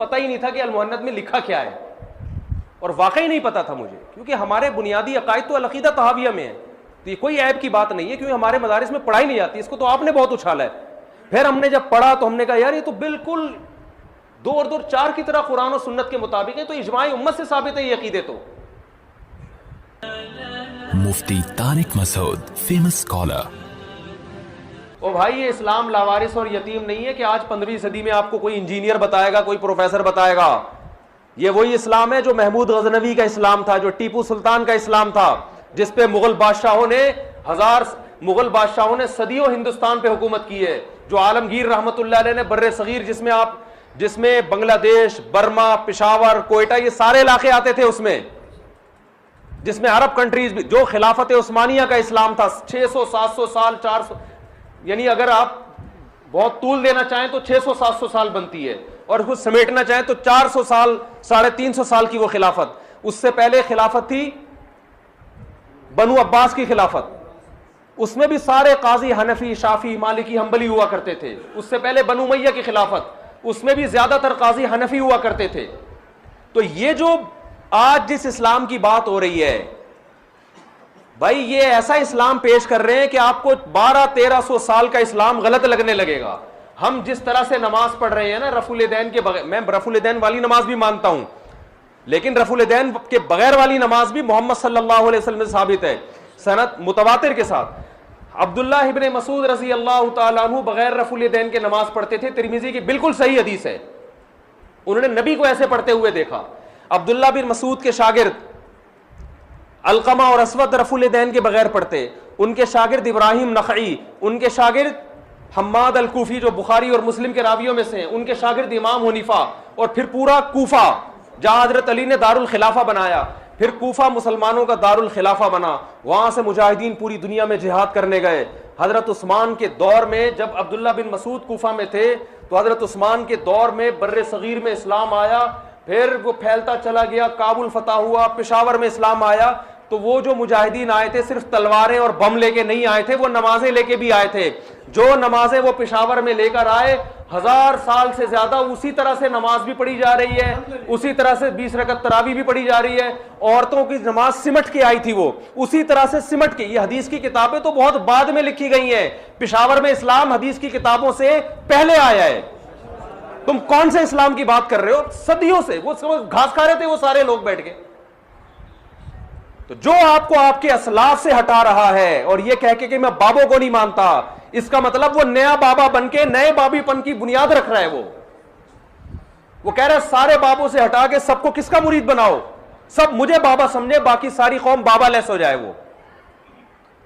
پتہ ہی نہیں تھا کہ المہند میں لکھا کیا ہے، اور واقعی نہیں پتا تھا مجھے، کیونکہ ہمارے بنیادی عقائد تو العقیدہ طحاویہ میں ہے، تو یہ کوئی عیب کی بات نہیں ہے، کیونکہ ہمارے مدارس میں پڑھائی نہیں جاتی، اس کو تو آپ نے بہت اچھالا ہے۔ پھر ہم نے جب پڑھا تو ہم نے کہا یار یہ تو بالکل دو اور دو چار کی طرح قرآن و سنت کے مطابق ہے، تو اجماع امت سے ثابت ہے یہ عقیدے تو۔ مفتی طارق مسعود، فیمس اسکالر۔ او بھائی، یہ اسلام لاوارث اور یتیم نہیں ہے کہ آج 15ویں صدی میں آپ کو کوئی انجینئر بتائے گا، کوئی پروفیسر بتائے گا۔ یہ وہی اسلام ہے جو محمود غزنوی کا اسلام تھا، جو ٹیپو سلطان کا اسلام تھا، جس پہ مغل بادشاہوں نے صدیوں ہندوستان پہ حکومت کی ہے، جو عالمگیر رحمت اللہ علیہ نے بر صغیر، جس میں بنگلہ دیش، برما، پشاور، کوئٹہ، یہ سارے علاقے آتے تھے، اس میں جس میں عرب کنٹریز بھی، جو خلافت عثمانیہ کا اسلام تھا، 600 700 سال، 400، یعنی اگر آپ بہت طول دینا چاہیں تو 600 700 سال بنتی ہے، اور کچھ سمیٹنا چاہیں تو 400 سال، 350 سال کی وہ خلافت۔ اس سے پہلے خلافت تھی بنو عباس کی خلافت، اس میں بھی سارے قاضی حنفی، شافعی، مالکی، حنبلی ہوا کرتے تھے۔ اس سے پہلے بنو امیہ کی خلافت، اس میں بھی زیادہ تر قاضی حنفی ہوا کرتے تھے۔ تو یہ جو آج جس اسلام کی بات ہو رہی ہے بھائی، یہ ایسا اسلام پیش کر رہے ہیں کہ آپ کو 1200-1300 سال کا اسلام غلط لگنے لگے گا۔ ہم جس طرح سے نماز پڑھ رہے ہیں نا رفع الیدین کے بغیر، میں رفع الیدین والی نماز بھی مانتا ہوں، لیکن رفع الیدین کے بغیر والی نماز بھی محمد صلی اللہ علیہ وسلم سے ثابت ہے، سند متواتر کے ساتھ۔ عبداللہ ابن مسعود رضی اللہ تعالیٰ عنہ بغیر رفع الیدین کے نماز پڑھتے تھے، ترمذی کی بالکل صحیح حدیث ہے، انہوں نے نبی کو ایسے پڑھتے ہوئے دیکھا۔ عبداللہ بن مسعود کے شاگرد علقمہ اور اسود رفع الیدین کے بغیر پڑھتے، ان کے شاگرد ابراہیم نخعی، ان کے شاگرد حماد الکوفی جو بخاری اور مسلم کے راویوں میں سے ہیں، ان کے شاگرد امام حنیفہ، اور پھر پورا کوفہ جہاں حضرت علی نے دارالخلافہ بنایا، پھر کوفہ مسلمانوں کا دارالخلافہ بنا، وہاں سے مجاہدین پوری دنیا میں جہاد کرنے گئے۔ حضرت عثمان کے دور میں جب عبداللہ بن مسعود کوفہ میں تھے تو حضرت عثمان کے دور میں بر صغیر میں اسلام آیا، پھر وہ پھیلتا چلا گیا، کابل فتح ہوا، پشاور میں اسلام آیا۔ تو وہ جو مجاہدین آئے تھے صرف تلواریں اور بم لے کے نہیں آئے تھے، وہ نمازیں لے کے بھی آئے تھے۔ جو نمازیں وہ پشاور میں لے کر آئے، 1000 سال سے زیادہ اسی طرح سے نماز بھی پڑھی جا رہی ہے، اسی طرح سے 20 رکعت تراویح بھی پڑھی جا رہی ہے۔ عورتوں کی نماز سمٹ کے آئی تھی، وہ اسی طرح سے سمٹ کے۔ یہ حدیث کی کتابیں تو بہت بعد میں لکھی گئی ہیں، پشاور میں اسلام حدیث کی کتابوں سے پہلے آیا ہے۔ تم کون سے اسلام کی بات کر رہے ہو؟ صدیوں سے وہ گھاس کھا رہے تھے وہ سارے لوگ بیٹھ کے۔ تو جو آپ کو آپ کے اسلاف سے ہٹا رہا ہے اور یہ کہہ کے کہ میں بابوں کو نہیں مانتا، اس کا مطلب وہ نیا بابا بن کے نئے بابی پن کی بنیاد رکھ رہا ہے۔ وہ کہہ رہا ہے سارے بابوں سے ہٹا کے سب کو کس کا مرید بناؤ، سب مجھے بابا سمجھے، باقی ساری قوم بابا لیس ہو جائے۔ وہ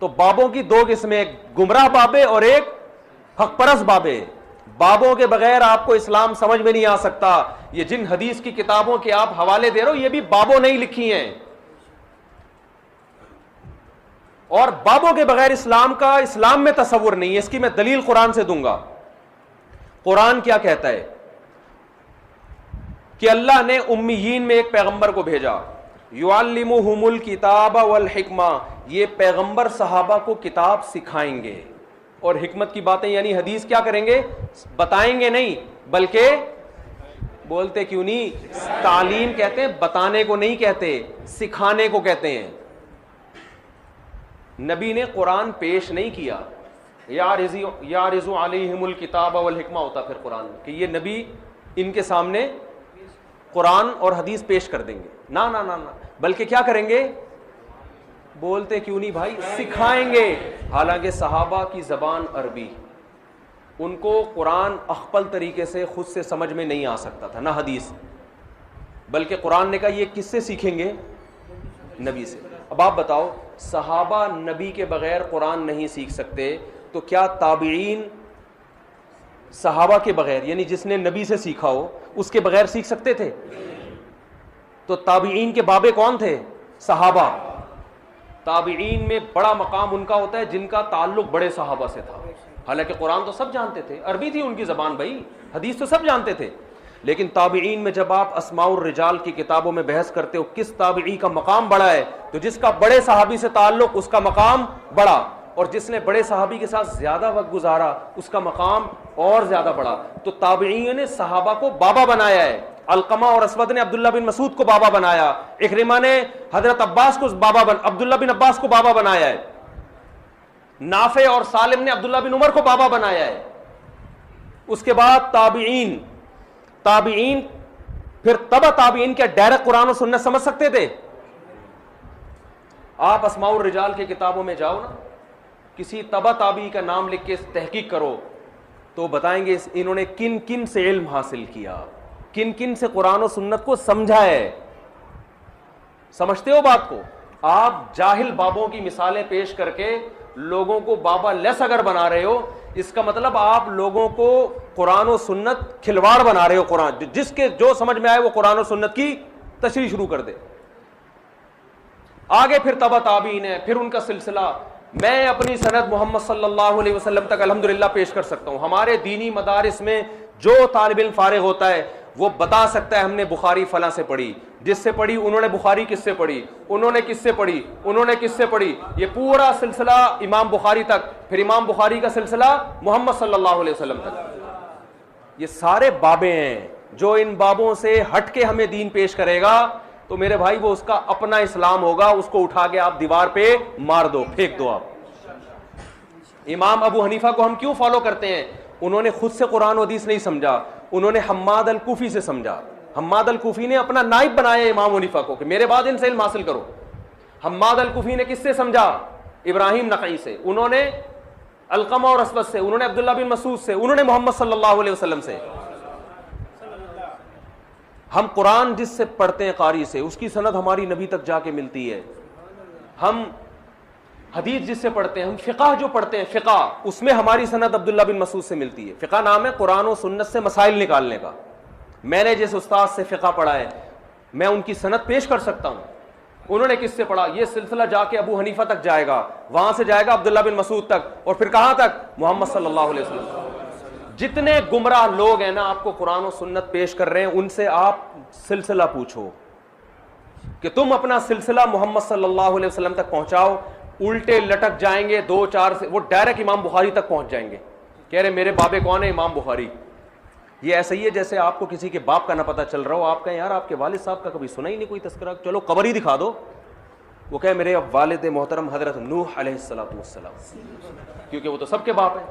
تو بابوں کی دو قسمیں، ایک گمراہ بابے اور ایک حق پرست بابے۔ بابوں کے بغیر آپ کو اسلام سمجھ میں نہیں آ سکتا۔ یہ جن حدیث کی کتابوں کے آپ حوالے دے رہے ہو، یہ بھی بابوں نہیں لکھی ہیں، اور بابوں کے بغیر اسلام میں تصور نہیں ہے۔ اس کی میں دلیل قرآن سے دوں گا۔ قرآن کیا کہتا ہے کہ اللہ نے امیین میں ایک پیغمبر کو بھیجا، یعلمہم الکتاب والحکمہ، یہ پیغمبر صحابہ کو کتاب سکھائیں گے اور حکمت کی باتیں یعنی حدیث کیا کریں گے، بتائیں گے نہیں، بلکہ بولتے کیوں نہیں، تعلیم کہتے ہیں، بتانے کو نہیں کہتے، سکھانے کو کہتے ہیں۔ نبی نے قرآن پیش نہیں کیا، یعرض علیہم الکتاب والحکمہ ہوتا پھر قرآن کہ یہ نبی ان کے سامنے قرآن اور حدیث پیش کر دیں گے، نہ نہ نہ، بلکہ کیا کریں گے، بولتے کیوں نہیں بھائی، سکھائیں گے۔ حالانکہ صحابہ کی زبان عربی، ان کو قرآن اخپل طریقے سے خود سے سمجھ میں نہیں آ سکتا تھا، نہ حدیث، بلکہ قرآن نے کہا یہ کس سے سیکھیں گے، نبی سے۔ اب آپ بتاؤ، صحابہ نبی کے بغیر قرآن نہیں سیکھ سکتے، تو کیا تابعین صحابہ کے بغیر، یعنی جس نے نبی سے سیکھا ہو اس کے بغیر سیکھ سکتے تھے؟ تو تابعین کے بابے کون تھے؟ صحابہ۔ تابعین میں بڑا مقام ان کا ہوتا ہے جن کا تعلق بڑے صحابہ سے تھا۔ حالانکہ قرآن تو سب جانتے تھے، عربی تھی ان کی زبان بھائی، حدیث تو سب جانتے تھے، لیکن تابعین میں جب آپ اسماء الرجال کی کتابوں میں بحث کرتے ہو کس تابعی کا مقام بڑا ہے، تو جس کا بڑے صحابی سے تعلق اس کا مقام بڑا، اور جس نے بڑے صحابی کے ساتھ زیادہ وقت گزارا اس کا مقام اور زیادہ بڑا۔ تو تابعین نے صحابہ کو بابا بنایا ہے، علقمہ اور اسود نے عبداللہ بن مسعود کو بابا بنایا, اکرمہ نے حضرت عباس کو عبداللہ بن عباس کو بابا بنایا ہے, نافع اور سالم نے عبداللہ بن عمر کو بابا بنایا ہے. اس کے بعد تابعین, پھر تبع تابعین. کیا ڈائریکٹ قرآن و سنت سمجھ سکتے تھے؟ آپ اسماء الرجال کی کتابوں میں جاؤ نا, کسی تبع تابعی کا نام لکھ کے تحقیق کرو تو بتائیں گے انہوں نے کن کن سے علم حاصل کیا, کن کن سے قرآن و سنت کو سمجھا ہے. سمجھتے ہو بات کو؟ آپ جاہل بابوں کی مثالیں پیش کر کے لوگوں کو بابا لیس اگر بنا رہے ہو, اس کا مطلب آپ لوگوں کو قرآن و سنت کھلواڑ بنا رہے ہو. قرآن جس کے جو سمجھ میں آئے وہ قرآن و سنت کی تشریح شروع کر دے. آگے پھر تبع تابعین ہے, پھر ان کا سلسلہ. میں اپنی سند محمد صلی اللہ علیہ وسلم تک الحمدللہ پیش کر سکتا ہوں. ہمارے دینی مدارس میں جو طالب علم فارغ ہوتا ہے وہ بتا سکتا ہے ہم نے بخاری فلاں سے پڑھی, جس سے پڑھی انہوں نے بخاری کس سے پڑھی, انہوں نے کس سے پڑھی, انہوں نے کس سے پڑھی. یہ پورا سلسلہ امام بخاری تک, پھر امام بخاری کا سلسلہ محمد صلی اللہ علیہ وسلم تک. یہ سارے بابیں ہیں. جو ان بابوں سے ہٹ کے ہمیں دین پیش کرے گا تو میرے بھائی وہ اس کا اپنا اسلام ہوگا, اس کو اٹھا کے آپ دیوار پہ مار دو, پھینک دو آپ. امام ابو حنیفہ کو ہم کیوں فالو کرتے ہیں؟ انہوں نے خود سے قرآن و حدیث نہیں سمجھا, انہوں نے حماد الکوفی سے سمجھا. حماد الکوفی نے اپنا نائب بنایا امام حنیفہ کو کہ میرے بعد ان سے علم حاصل کرو. حماد الکوفی نے کس سے سمجھا؟ ابراہیم نخعی سے. انہوں نے علقمہ اور اسود سے, انہوں نے عبداللہ بن مسعود سے, انہوں نے محمد صلی اللہ علیہ وسلم سے. ہم قرآن جس سے پڑھتے ہیں قاری سے, اس کی سند ہماری نبی تک جا کے ملتی ہے. ہم حدیث جس سے پڑھتے ہیں, ہم فقہ جو پڑھتے ہیں فقہ, اس میں ہماری سند عبداللہ بن مسعود سے ملتی ہے. فقہ نام ہے قرآن و سنت سے مسائل نکالنے کا. میں نے جس استاد سے فقہ پڑھا ہے میں ان کی سند پیش کر سکتا ہوں. انہوں نے کس سے پڑھا, یہ سلسلہ جا کے ابو حنیفہ تک جائے گا, وہاں سے جائے گا عبداللہ بن مسعود تک, اور پھر کہاں تک؟ محمد صلی اللہ علیہ وسلم. جتنے گمراہ لوگ ہیں نا آپ کو قرآن و سنت پیش کر رہے ہیں, ان سے آپ سلسلہ پوچھو کہ تم اپنا سلسلہ محمد صلی اللہ علیہ وسلم تک پہنچاؤ. الٹے لٹک جائیں گے 2-4 سے, وہ ڈائریکٹ امام بخاری تک پہنچ جائیں گے. کہہ رہے میرے بابے کون ہے؟ امام بخاری. یہ ایسا ہی ہے جیسے آپ کو کسی کے باپ کا نہ پتہ چل رہا ہو, آپ کہیں یار آپ کے والد صاحب کا کبھی سنا ہی نہیں کوئی تذکرہ, چلو قبر ہی دکھا دو. وہ کہے میرے والد محترم حضرت نوح علیہ السلام, کیونکہ وہ تو سب کے باپ ہیں.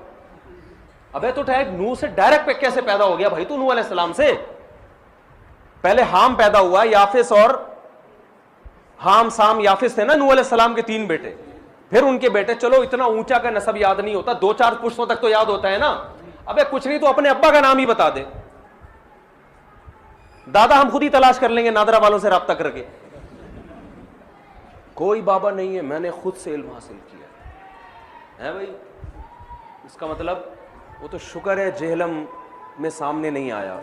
ابے تو نوح سے ڈائریکٹ کیسے پیدا ہو گیا بھائی تو؟ نوح علیہ السلام سے پہلے حام پیدا ہوا, یافس اور حام سام یافس تھے نا نوح علیہ السلام کے 3 بیٹے, پھر ان کے بیٹے. چلو اتنا اونچا کا نسب یاد نہیں ہوتا, 2-4 پشتوں تک تو یاد ہوتا ہے نا. ابے کچھ نہیں تو اپنے ابا کا نام ہی بتا دے. دادا ہم خود ہی تلاش کر لیں گے نادرا والوں سے رابطہ کر کے. کوئی بابا نہیں ہے, میں نے خود سے علم حاصل کیا ہے بھائی. اس کا مطلب وہ تو شکر ہے جہلم میں سامنے نہیں آیا,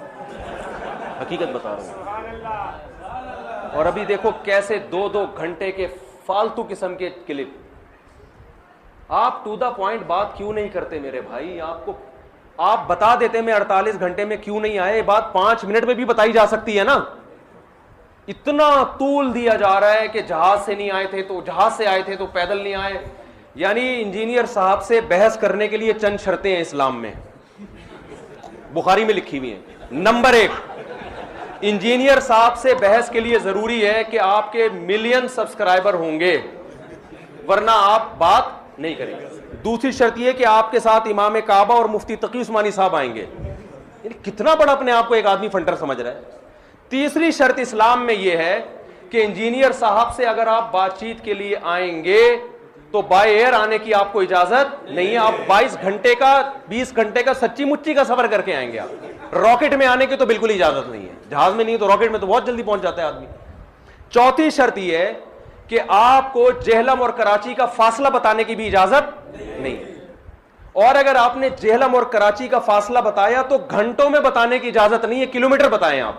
حقیقت بتا رہا ہوں. اور ابھی دیکھو کیسے 2-2 گھنٹے کے فالتو قسم کے کلپ. آپ ٹو دا پوائنٹ بات کیوں نہیں کرتے میرے بھائی؟ آپ بتا دیتے میں 48 گھنٹے میں کیوں نہیں آئے, بات 5 منٹ میں بھی بتائی جا سکتی ہے نا. اتنا طول دیا جا رہا ہے کہ جہاز سے نہیں آئے تھے تو جہاز سے آئے تھے تو پیدل نہیں آئے. یعنی انجینئر صاحب سے بحث کرنے کے لیے چند شرطیں ہیں اسلام میں, بخاری میں لکھی ہوئی ہیں. نمبر 1, انجینئر صاحب سے بحث کے لیے ضروری ہے کہ آپ کے ملین سبسکرائبر ہوں گے, ورنہ آپ بات نہیں کریں گے. دوسری شرط یہ کہ آپ کے ساتھ امام کعبہ اور مفتی تقی عثمانی صاحب آئیں گے. یعنی کتنا بڑا اپنے آپ کو ایک آدمی فنٹر سمجھ رہا ہے. تیسری شرط اسلام میں یہ ہے کہ انجینئر صاحب سے اگر آپ بات چیت کے لیے آئیں گے تو بائی ایئر آنے کی آپ کو اجازت نہیں ہے. آپ 22 گھنٹے کا 20 گھنٹے کا سچی مچی کا سفر کر کے آئیں گے. آپ راکٹ میں آنے کی تو بالکل اجازت نہیں ہے. جہاز میں نہیں تو راکٹ میں تو بہت جلدی پہنچ جاتا ہے آدمی. چوتھی شرط یہ ہے کہ آپ کو جہلم اور کراچی کا فاصلہ بتانے کی بھی اجازت نہیں ہے. اور اگر آپ نے جہلم اور کراچی کا فاصلہ بتایا تو گھنٹوں میں بتانے کی اجازت نہیں ہے, کلومیٹر بتائیں آپ.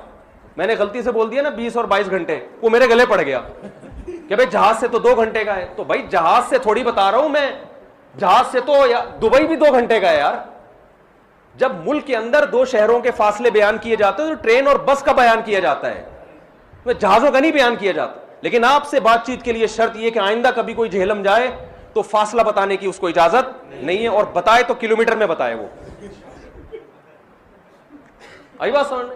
میں نے غلطی سے بول دیا نا 20 اور 22 گھنٹے, وہ میرے گلے پڑ گیا کہ بھائی جہاز سے تو 2 گھنٹے کا ہے. تو بھائی جہاز سے تھوڑی بتا رہا ہوں میں, جہاز سے تو دبئی بھی 2 گھنٹے کا ہے یار. جب ملک کے اندر 2 شہروں کے فاصلے بیان کیے جاتے ہیں تو ٹرین اور بس کا بیان کیا جاتا ہے, جہازوں کا نہیں بیان کیا جاتا. لیکن آپ سے بات چیت کے لیے شرط یہ کہ آئندہ کبھی کوئی جہلم جائے تو فاصلہ بتانے کی اس کو اجازت نہیں ہے, اور بتائے تو کلومیٹر میں بتائے. وہ آئی بات سمجھ میں؟